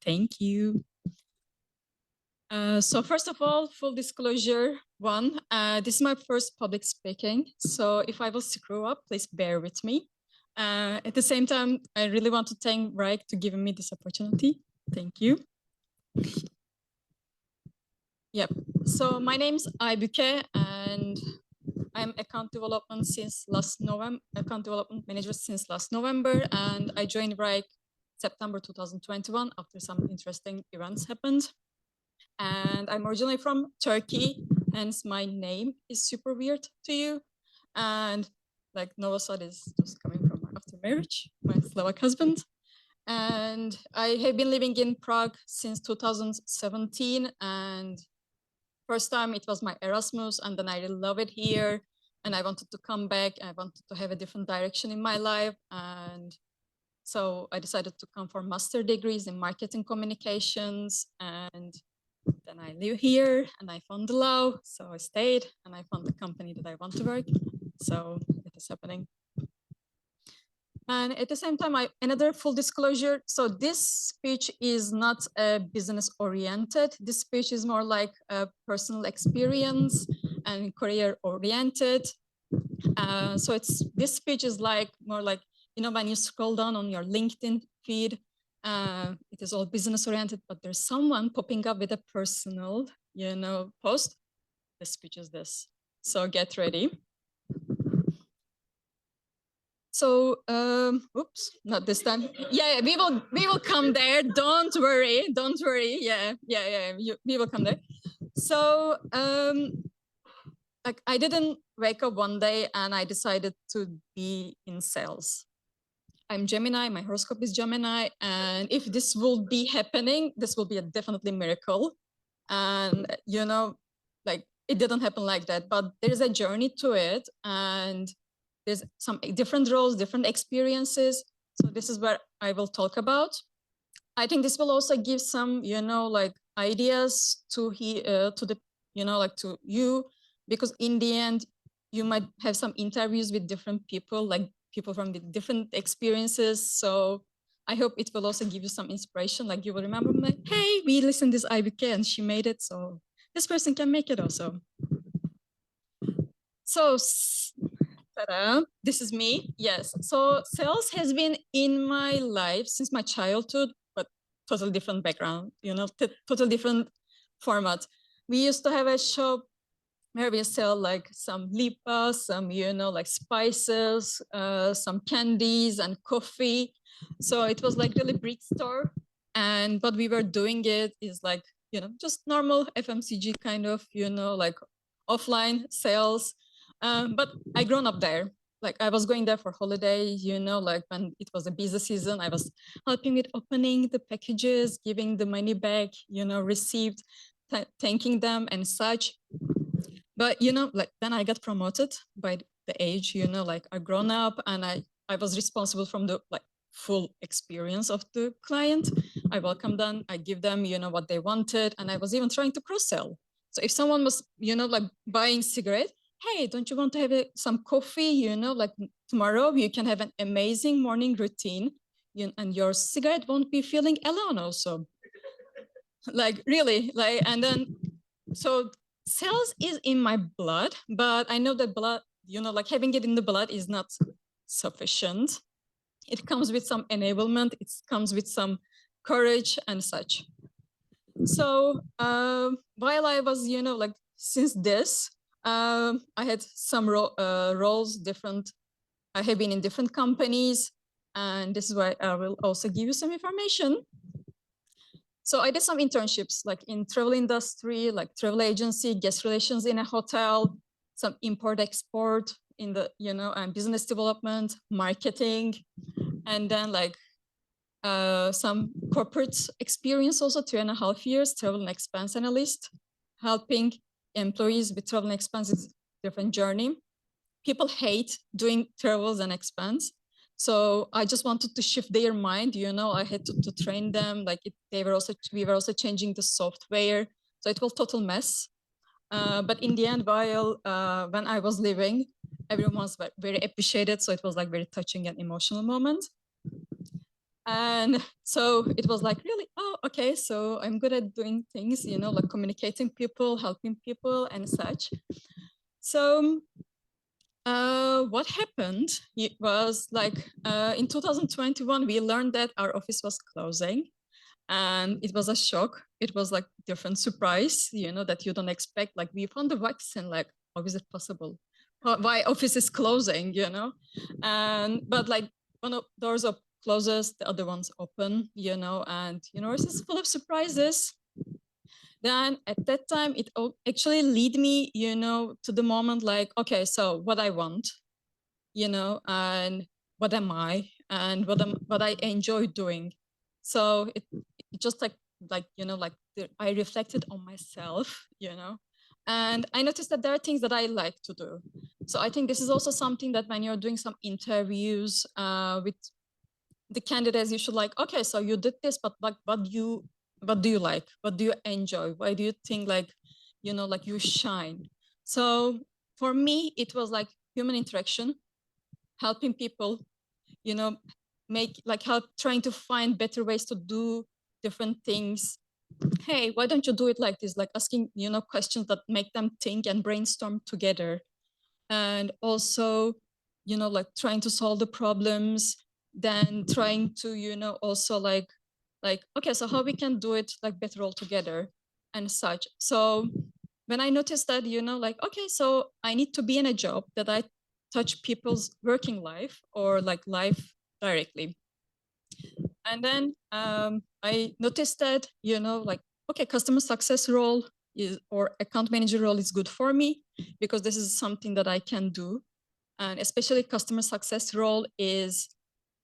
Thank you. So first of all, full disclosure, this is my first public speaking. So if I will screw up, please bear with me. At the same time, I really want to thank Wrike to giving me this opportunity. Thank you. Yep. So my name's Aybuke, and I'm account development manager since last November, and I joined Wrike September 2021 after some interesting events happened. And I'm originally from Turkey, hence my name is super weird to you. And like Novosad is just coming from after marriage, my Slovak husband. And I have been living in Prague since 2017. And first time it was my Erasmus, and then I really love it here. And I wanted to come back. I wanted to have a different direction in my life. And so I decided to come for master degrees in marketing communications. And then I live here and I found the law. So I stayed and I found the company that I want to work. So it is happening. And at the same time, another full disclosure. So this speech is not business oriented. This speech is more like a personal experience and career oriented. So this speech is like more like, you know, when you scroll down on your LinkedIn feed, it is all business oriented, but there's someone popping up with a personal, you know, post. The speech is this. So get ready. So, oops, not this time. Yeah, we will come there. Don't worry. Yeah. We will come there. So, like I didn't wake up one day and I decided to be in sales. I'm Gemini, my horoscope is Gemini. And if this will be happening, this will be a definitely miracle. And, you know, like it didn't happen like that, but there's a journey to it. And there's some different roles, different experiences. So this is what I will talk about. I think this will also give some, you know, like ideas to the, you know, like to you, because in the end, you might have some interviews with different people, like people from the different experiences. So I hope it will also give you some inspiration. Like you will remember, like, hey, we listened to this Aybuke and she made it. So this person can make it also. So this is me. Yes. So sales has been in my life since my childhood, but totally different background, you know, totally different format. We used to have a shop where we sell like some lipa, some, you know, like spices, some candies and coffee. So it was like really brick store. And what we were doing it is like, you know, just normal FMCG kind of, you know, like offline sales. But I grown up there. Like I was going there for holidays, you know, like when it was a busy season, I was helping with opening the packages, giving the money back, you know, received, thanking them and such. But, you know, like then I got promoted by the age, you know, like I grown up and I was responsible from the like full experience of the client. I welcome them, I give them, you know, what they wanted. And I was even trying to cross-sell. So if someone was, you know, like buying cigarette, hey, don't you want to have some coffee? You know, like tomorrow you can have an amazing morning routine, and your cigarette won't be feeling alone also. Like really, like, and then, so sales is in my blood, but I know that blood, you know, like having it in the blood is not sufficient. It comes with some enablement, it comes with some courage and such. So while I was, you know, like since this, I had some roles, different, I have been in different companies, and this is why I will also give you some information. So I did some internships like in travel industry, like travel agency, guest relations in a hotel, some import export in the, you know, and business development, marketing, and then like some corporate experience also, 2.5 years, travel and expense analyst, helping employees with travel and expenses, different journey. People hate doing travels and expense. So I just wanted to shift their mind, you know, I had to train them, like we were also changing the software. So it was total mess. But in the end, when I was leaving, everyone was very appreciated. So it was like very touching and emotional moment. And so it was like, really, oh, okay, so I'm good at doing things, you know, like communicating people, helping people and such. So what happened it was like in 2021, we learned that our office was closing, and it was a shock. It was like different surprise, you know, that you don't expect. Like we found the vaccine, like how is it possible? Why office is closing, you know? And but like one of doors are closes, the other one's open, you know, and you know, it's full of surprises. Then at that time, it actually lead me, you know, to the moment like, okay, so what I want, you know, and what am I, and what I enjoy doing. So it just like you know, like I reflected on myself, you know, and I noticed that there are things that I like to do. So I think this is also something that when you're doing some interviews with the candidates, you should like, okay, so you did this, but like, what do you like? What do you enjoy? Why do you think like, you know, like you shine? So for me, it was like human interaction, helping people, you know, make like help trying to find better ways to do different things. Hey, why don't you do it like this? Like asking, you know, questions that make them think and brainstorm together. And also, you know, like trying to solve the problems, then trying to, you know, also like, okay, so how we can do it like better all together and such. So when I noticed that, you know, like, okay, so I need to be in a job that I touch people's working life or like life directly. And then I noticed that, you know, like, okay, customer success role is or account manager role is good for me because this is something that I can do. And especially customer success role is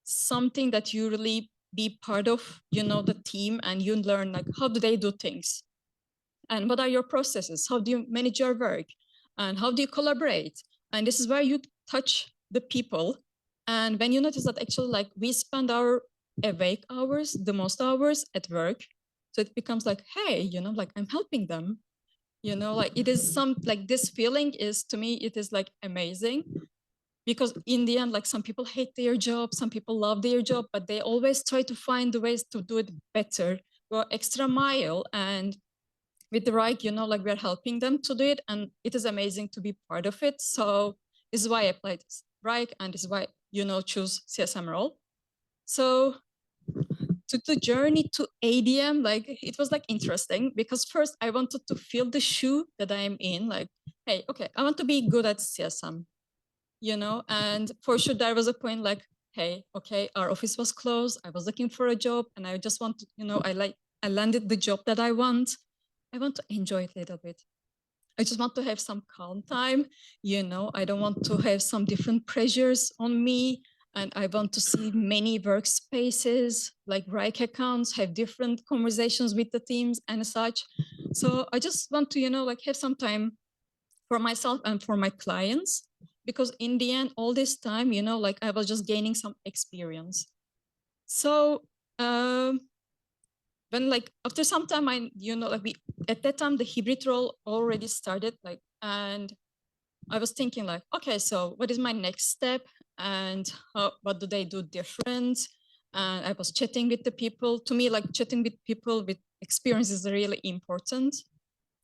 something that you really be part of, you know, the team, and you learn like how do they do things and what are your processes, how do you manage your work, and how do you collaborate. And this is where you touch the people. And when you notice that actually like we spend our awake hours, the most hours at work, so it becomes like, hey, you know, like I'm helping them, you know, like it is some like this feeling is to me, it is like amazing. Because in the end, like some people hate their job, some people love their job, but they always try to find the ways to do it better, go extra mile. And with the Wrike, you know, like we're helping them to do it, and it is amazing to be part of it. So this is why I applied Wrike, and this is why, you know, choose CSM role. So to the journey to ADM, like it was like interesting because first I wanted to feel the shoe that I'm in. Like, hey, okay, I want to be good at CSM, you know, and for sure there was a point like, hey, okay, our office was closed. I was looking for a job, and I just want to, you know, I landed the job that I want. I want to enjoy it a little bit. I just want to have some calm time, you know. I don't want to have some different pressures on me. And I want to see many workspaces, like Wrike accounts, have different conversations with the teams and such. So I just want to, you know, like have some time for myself and for my clients. Because in the end, all this time, you know, like I was just gaining some experience. So when like after some time, I, you know, like we at that time the hybrid role already started, like, and I was thinking like, okay, so what is my next step, and what do they do different? And I was chatting with the people. To me, like chatting with people with experience is really important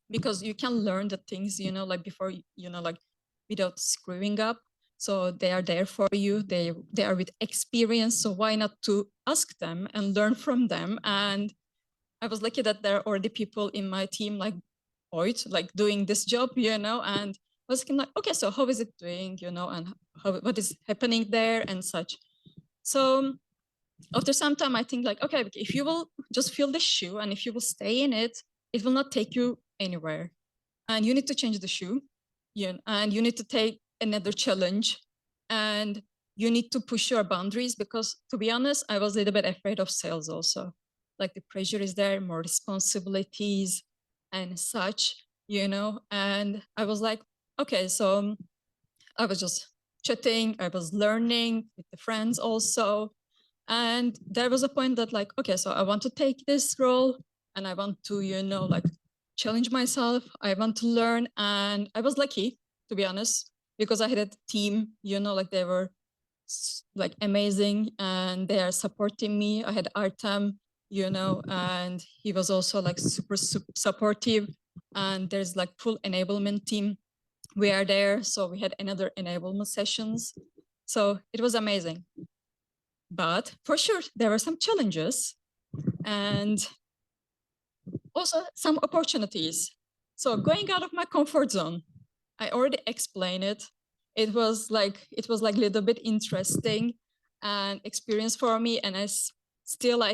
because you can learn the things, you know, like before, you know, like without screwing up. So they are there for you. They are with experience. So why not to ask them and learn from them? And I was lucky that there are already people in my team like Void, like doing this job, you know, and I was like, okay, so how is it doing, you know, and what is happening there and such. So after some time, I think like, okay, if you will just feel the shoe and if you will stay in it, it will not take you anywhere. And you need to change the shoe, and you need to take another challenge, and you need to push your boundaries. Because to be honest, I was a little bit afraid of sales also. Like the pressure is there, more responsibilities and such, you know. And I was like, okay, so I was just chatting, I was learning with the friends also. And there was a point that like, okay, so I want to take this role and I want to, you know, like challenge myself. I want to learn. And I was lucky, to be honest, because I had a team, you know, like they were like amazing, and they are supporting me. I had Artem, and he was also like super supportive. And there's like full enablement team. We are there, so we had another enablement sessions. So it was amazing. But for sure, there were some challenges and also some opportunities. So going out of my comfort zone, I already explained it. It was like a little bit interesting and experience for me, and I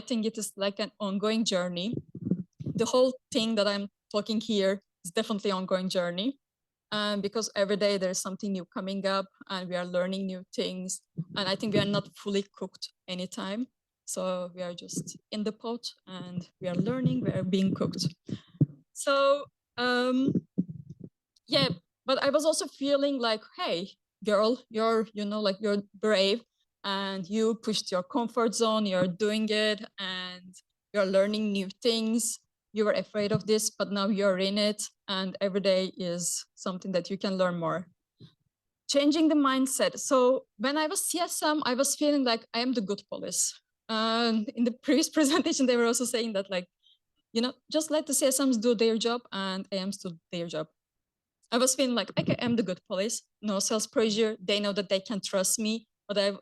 think it is like an ongoing journey. The whole thing that I'm talking here is definitely an ongoing journey, because every day there's something new coming up, and we are learning new things. And I think we are not fully cooked anytime, so we are just in the pot, and we are learning. We are being cooked. So yeah, but I was also feeling like, hey, girl, you're brave, and you pushed your comfort zone, you're doing it, and you're learning new things. You were afraid of this, but now you're in it, and every day is something that you can learn more. Changing the mindset. So when I was CSM, I was feeling like I am the good police. And in the previous presentation, they were also saying that, like, just let the CSMs do their job and AMs do their job. I was feeling like, okay, I'm the good police, no sales pressure. They know that they can trust me.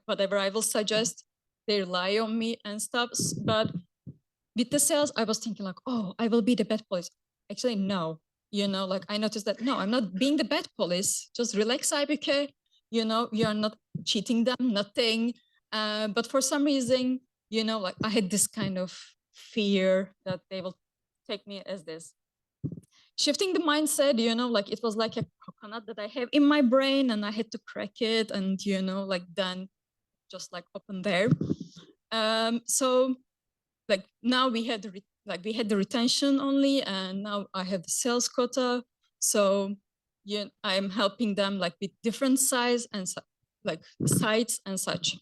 Whatever I will suggest, they rely on me and stuff. But with the sales, I was thinking like, oh, I will be the bad police. Actually, no. Like I noticed that, no, I'm not being the bad police. Just relax, Aybuke. You are not cheating them, nothing. But for some reason, like I had this kind of fear that they will take me as this. Shifting the mindset, like it was like a coconut that I have in my brain, and I had to crack it, and like then just like open there. So like now we had the retention only, and now I have the sales quota. So I'm helping them like with different size and like sites and such.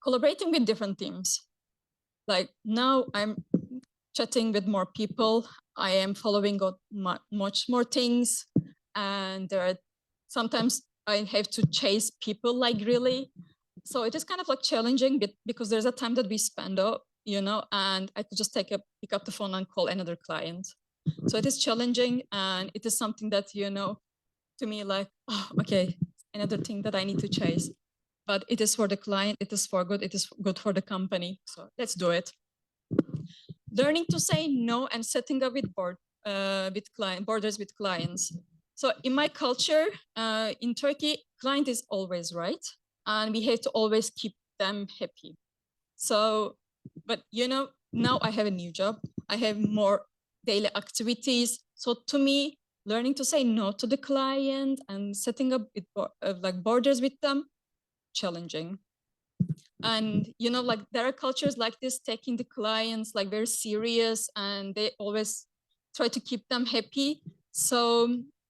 Collaborating with different teams. Like now I'm chatting with more people. I am following up much more things, and there are sometimes I have to chase people like really. So it is kind of like challenging, because there's a time that we spend up, and I could just pick up the phone and call another client. So it is challenging, and it is something that to me like, oh, okay, another thing that I need to chase. But it is for the client, it is for good, it is good for the company. So let's do it. Learning to say no and setting up with borders with clients. So in my culture, in Turkey, client is always right, and we have to always keep them happy. So, but now I have a new job. I have more daily activities. So to me, learning to say no to the client and setting up like borders with them, challenging. And like there are cultures like this, taking the clients like very serious, and they always try to keep them happy. So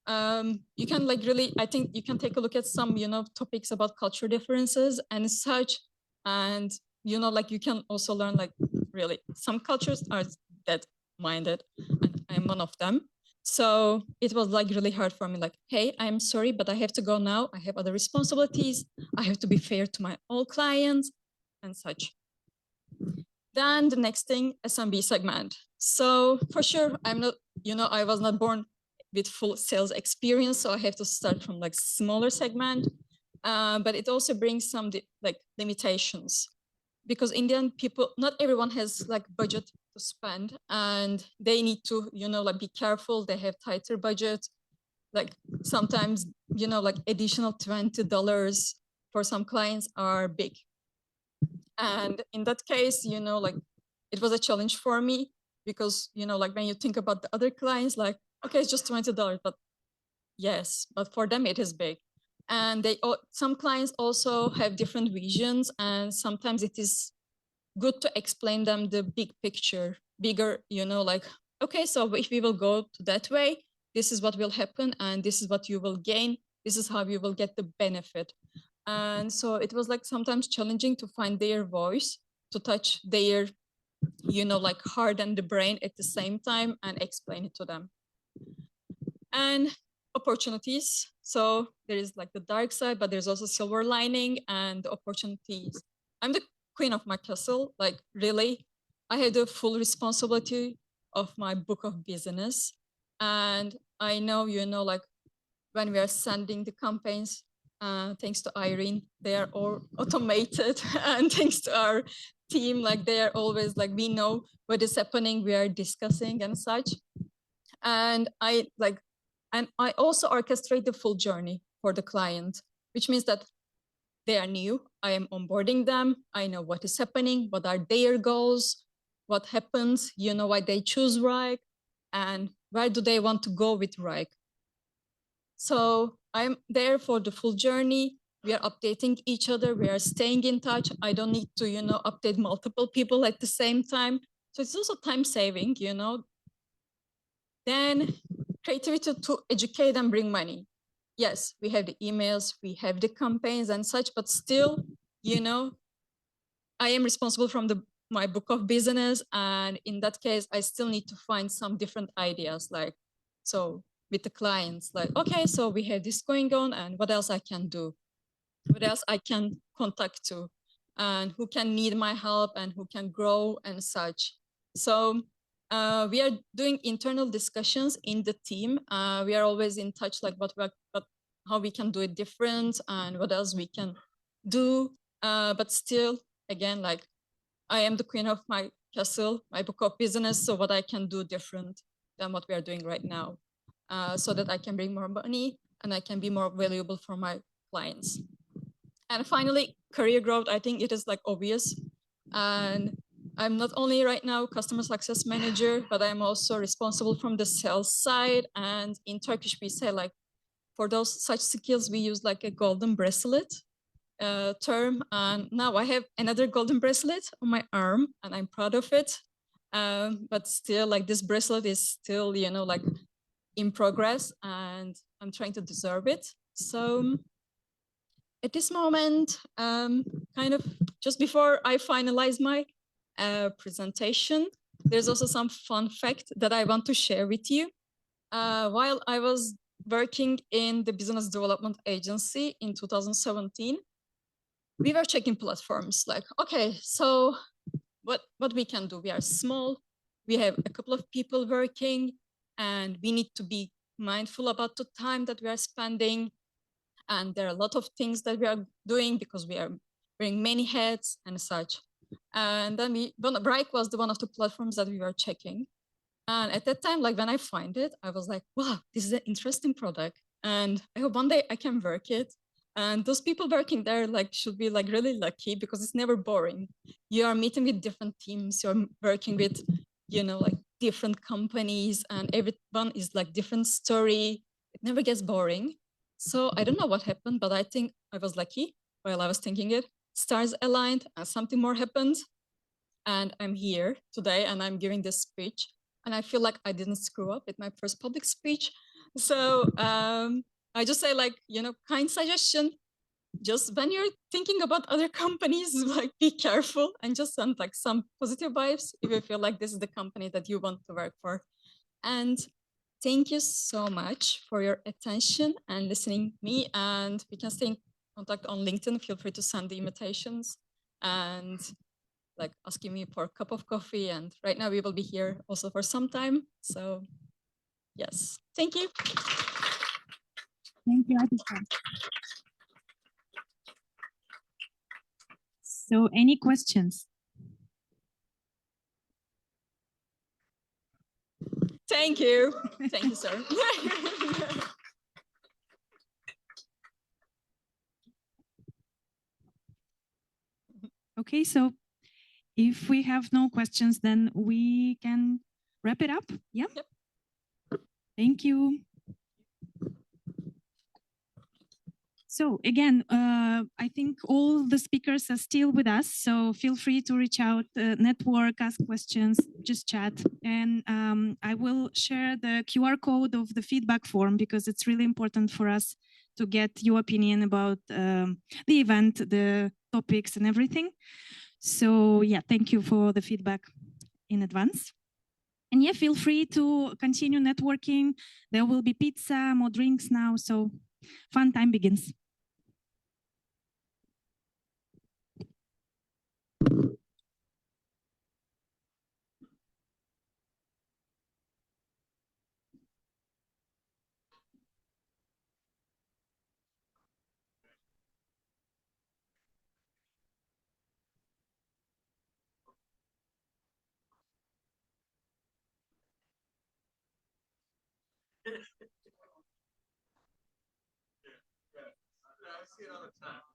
you can like really, I think you can take a look at some topics about culture differences and such, and like you can also learn like really some cultures are that minded, and I'm one of them. So it was like really hard for me, like, hey, I'm sorry, but I have to go now. I have other responsibilities. I have to be fair to my all clients and such. Then the next thing, SMB segment. So for sure, I'm not, I was not born with full sales experience, so I have to start from like smaller segment. But it also brings some like limitations, because Indian people, not everyone has like budget to spend, and they need to, like be careful. They have tighter budget. Like sometimes, like additional $20 for some clients are big. And in that case, like it was a challenge for me, because, like when you think about the other clients, like, okay, it's just $20, but yes, but for them it is big. And some clients also have different visions, and sometimes it is good to explain them the big picture, bigger, like, okay, so if we will go to that way, this is what will happen, and this is what you will gain. This is how you will get the benefit. And so it was like sometimes challenging to find their voice, to touch their, like heart and the brain at the same time and explain it to them. And opportunities. So there is like the dark side, but there's also silver lining and the opportunities. I'm the queen of my castle. Like really, I have the full responsibility of my book of business. And I know, like when we are sending the campaigns, thanks to Irene, they are all automated. And thanks to our team, like they are always like, we know what is happening, we are discussing and such. And I also orchestrate the full journey for the client, which means that they are new. I am onboarding them. I know what is happening, what are their goals, what happens, why they choose Wrike, and where do they want to go with Wrike. So I'm there for the full journey. We are updating each other. We are staying in touch. I don't need to, update multiple people at the same time. So it's also time saving, Then creativity to educate and bring money. Yes, we have the emails, we have the campaigns and such, but still, I am responsible from my book of business. And in that case, I still need to find some different ideas. So with the clients, okay, so we have this going on and what else I can do? What else I can contact to? And who can need my help and who can grow and such. So we are doing internal discussions in the team. We are always in touch, how we can do it different and what else we can do. But still, again, I am the queen of my castle, my book of business. So what I can do different than what we are doing right now, so that I can bring more money and I can be more valuable for my clients. And finally, career growth. I think it is obvious. And I'm not only right now customer success manager, but I'm also responsible from the sales side. And in Turkish, we say for those such skills, we use a golden bracelet term. And now I have another golden bracelet on my arm and I'm proud of it. But still this bracelet is still, in progress and I'm trying to deserve it. So at this moment, kind of just before I finalize my presentation, there's also some fun fact that I want to share with you. While I was working in the business development agency in 2017, we were checking platforms okay, so what we can do? We are small, we have a couple of people working, and we need to be mindful about the time that we are spending. And there are a lot of things that we are doing because we are wearing many hats and such. And then Wrike was one of the platforms that we were checking. And at that time, when I find it, I was like, wow, this is an interesting product. And I hope one day I can work it. And those people working there should be really lucky because it's never boring. You are meeting with different teams, you're working with, different companies, and everyone is different story. It never gets boring. So I don't know what happened, but I think I was lucky while I was thinking it. Stars aligned and something more happened. And I'm here today and I'm giving this speech. And I feel like I didn't screw up with my first public speech. So I just say kind suggestion. Just when you're thinking about other companies, be careful and just send some positive vibes if you feel like this is the company that you want to work for. And thank you so much for your attention and listening to me. And we can stay in contact on LinkedIn. Feel free to send the invitations and asking me for a cup of coffee. And right now we will be here also for some time. So yes, thank you. Thank you, Aybuke. So any questions? Thank you. Thank you, sir. Okay, so if we have no questions, then we can wrap it up. Yeah. Yep. Thank you. So again, I think all the speakers are still with us, so feel free to reach out, network, ask questions, just chat. And I will share the QR code of the feedback form because it's really important for us to get your opinion about the event, the topics and everything. So yeah, thank you for the feedback in advance. And yeah, feel free to continue networking. There will be pizza, more drinks now. So fun time begins. I see it all the time.